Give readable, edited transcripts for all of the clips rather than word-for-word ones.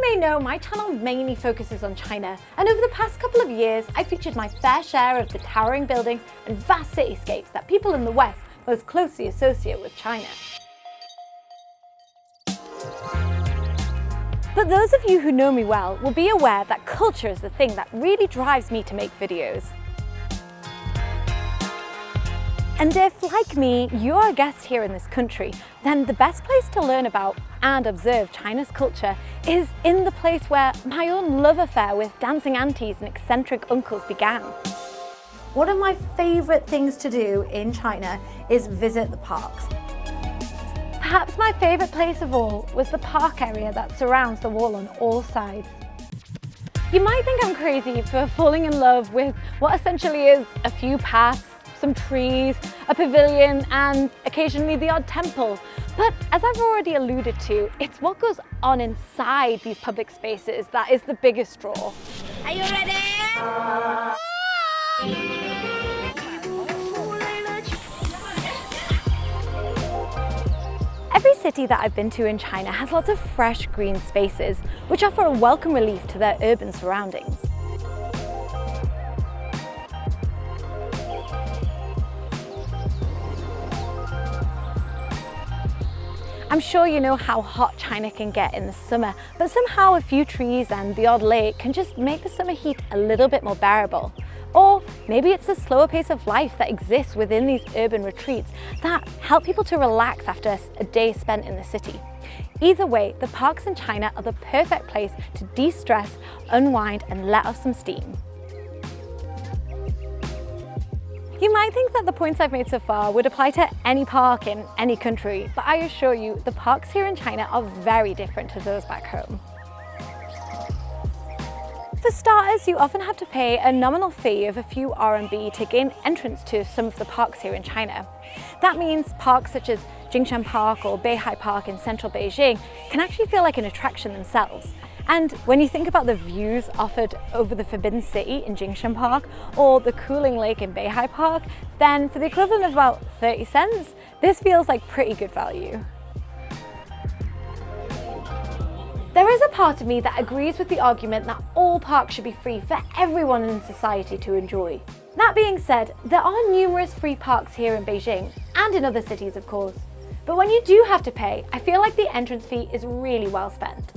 may know, my channel mainly focuses on China, and over the past couple of years, I've featured my fair share of the towering buildings and vast cityscapes that people in the West most closely associate with China. But those of you who know me well will be aware that culture is the thing that really drives me to make videos. And if, like me, you're a guest here in this country, then the best place to learn about and observe China's culture is in the place where my own love affair with dancing aunties and eccentric uncles began. One of my favourite things to do in China is visit the parks. Perhaps my favourite place of all was the park area that surrounds the wall on all sides. You might think I'm crazy for falling in love with what essentially is a few paths, some trees, a pavilion, and occasionally the odd temple. But as I've already alluded to, it's what goes on inside these public spaces that is the biggest draw. Are you ready? Every city that I've been to in China has lots of fresh green spaces, which offer a welcome relief to their urban surroundings. I'm sure you know how hot China can get in the summer, but somehow a few trees and the odd lake can just make the summer heat a little bit more bearable. Or maybe it's the slower pace of life that exists within these urban retreats that help people to relax after a day spent in the city. Either way, the parks in China are the perfect place to de-stress, unwind, and let off some steam. You might think that the points I've made so far would apply to any park in any country, but I assure you, the parks here in China are very different to those back home. For starters, you often have to pay a nominal fee of a few RMB to gain entrance to some of the parks here in China. That means parks such as Jingshan Park or Beihai Park in central Beijing can actually feel like an attraction themselves. And when you think about the views offered over the Forbidden City in Jingshan Park or the cooling lake in Beihai Park, then for the equivalent of about 30 cents, this feels like pretty good value. There is a part of me that agrees with the argument that all parks should be free for everyone in society to enjoy. That being said, there are numerous free parks here in Beijing, and in other cities of course. But when you do have to pay, I feel like the entrance fee is really well spent.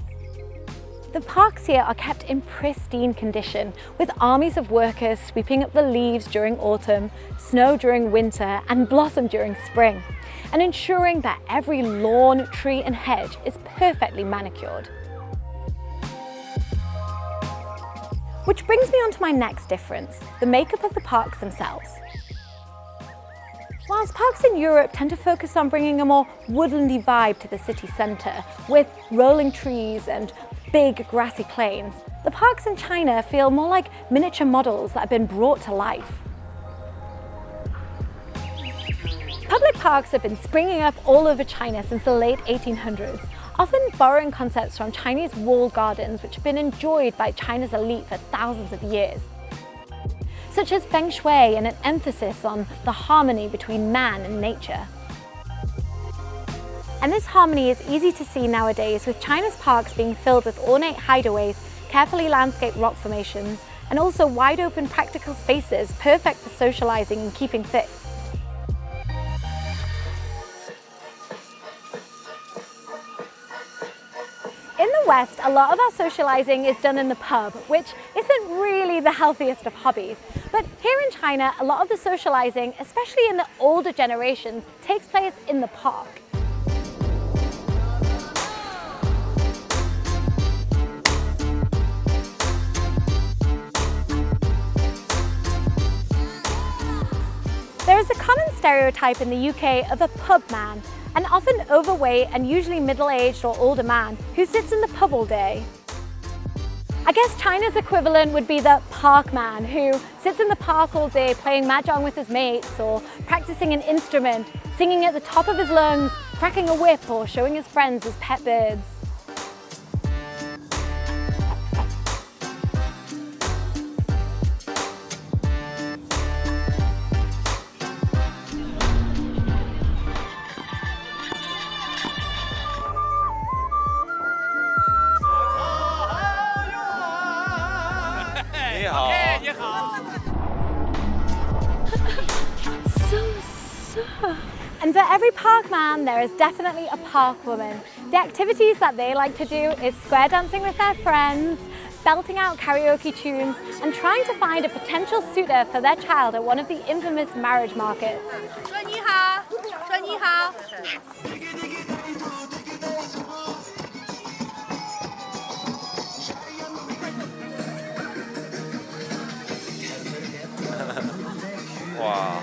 The parks here are kept in pristine condition, with armies of workers sweeping up the leaves during autumn, snow during winter, and blossom during spring, and ensuring that every lawn, tree, and hedge is perfectly manicured. Which brings me on to my next difference, the makeup of the parks themselves. Whilst parks in Europe tend to focus on bringing a more woodlandy vibe to the city centre, with rolling trees and big grassy plains, the parks in China feel more like miniature models that have been brought to life. Public parks have been springing up all over China since the late 1800s, often borrowing concepts from Chinese walled gardens which have been enjoyed by China's elite for thousands of years, such as feng shui and an emphasis on the harmony between man and nature. And this harmony is easy to see nowadays, with China's parks being filled with ornate hideaways, carefully landscaped rock formations, and also wide open practical spaces perfect for socialising and keeping fit. In the West, a lot of our socialising is done in the pub, which isn't really the healthiest of hobbies. But here in China, a lot of the socialising, especially in the older generations, takes place in the park. There is a common stereotype in the UK of a pub man, an often overweight and usually middle-aged or older man who sits in the pub all day. I guess China's equivalent would be the park man, who sits in the park all day playing mahjong with his mates or practicing an instrument, singing at the top of his lungs, cracking a whip, or showing his friends his pet birds. And for every park man, there is definitely a park woman. The activities that they like to do is square dancing with their friends, belting out karaoke tunes, and trying to find a potential suitor for their child at one of the infamous marriage markets. 说你好，说你好。哇！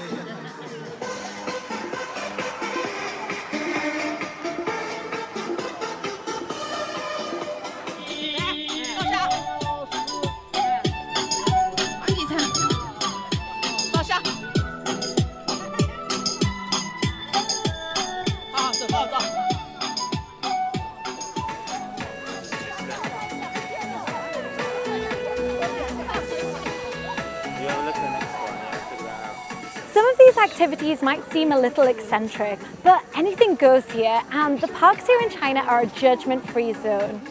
Some of these activities might seem a little eccentric, but anything goes here, and the parks here in China are a judgment-free zone.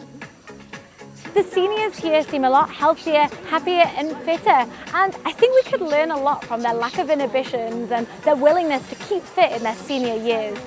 The seniors here seem a lot healthier, happier and fitter, and I think we could learn a lot from their lack of inhibitions and their willingness to keep fit in their senior years.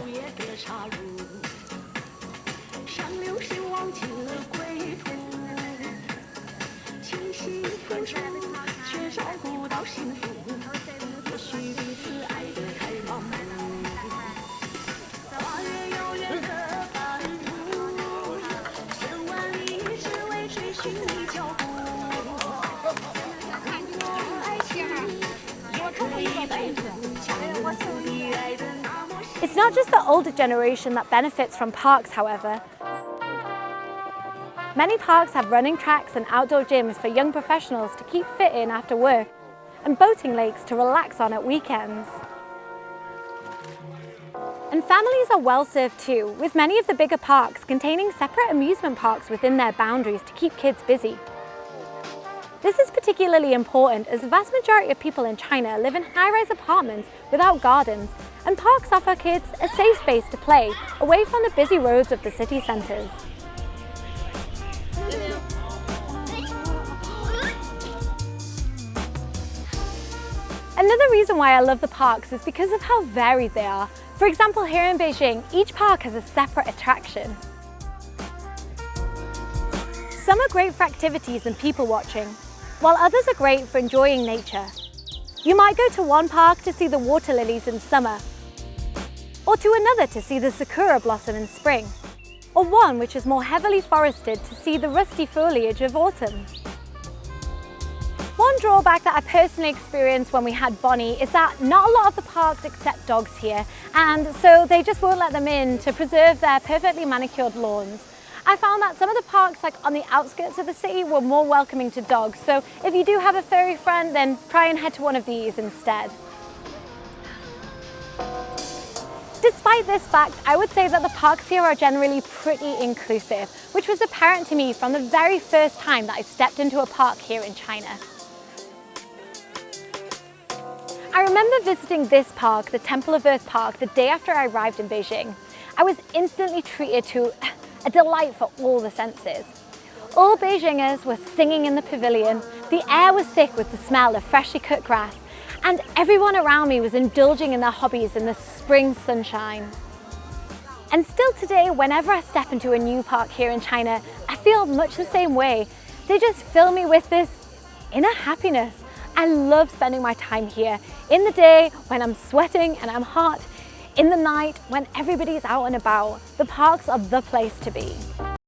It's not just the older generation that benefits from parks, however. Many parks have running tracks and outdoor gyms for young professionals to keep fit in after work, and boating lakes to relax on at weekends. And families are well served too, with many of the bigger parks containing separate amusement parks within their boundaries to keep kids busy. This is particularly important as the vast majority of people in China live in high-rise apartments without gardens, and parks offer kids a safe space to play away from the busy roads of the city centres. Another reason why I love the parks is because of how varied they are. For example, here in Beijing, each park has a separate attraction. Some are great for activities and people watching, while others are great for enjoying nature. You might go to one park to see the water lilies in summer, or to another to see the sakura blossom in spring, or one which is more heavily forested to see the rusty foliage of autumn. One drawback that I personally experienced when we had Bonnie is that not a lot of the parks accept dogs here, and so they just won't let them in to preserve their perfectly manicured lawns. I found that some of the parks on the outskirts of the city were more welcoming to dogs, so if you do have a furry friend, then try and head to one of these instead. Despite this fact, I would say that the parks here are generally pretty inclusive, which was apparent to me from the very first time that I stepped into a park here in China. I remember visiting this park, the Temple of Earth Park, the day after I arrived in Beijing. I was instantly treated to a delight for all the senses. All Beijingers were singing in the pavilion, the air was thick with the smell of freshly cut grass, and everyone around me was indulging in their hobbies in the spring sunshine. And still today, whenever I step into a new park here in China, I feel much the same way. They just fill me with this inner happiness. I love spending my time here, in the day when I'm sweating and I'm hot, in the night when everybody's out and about. The parks are the place to be.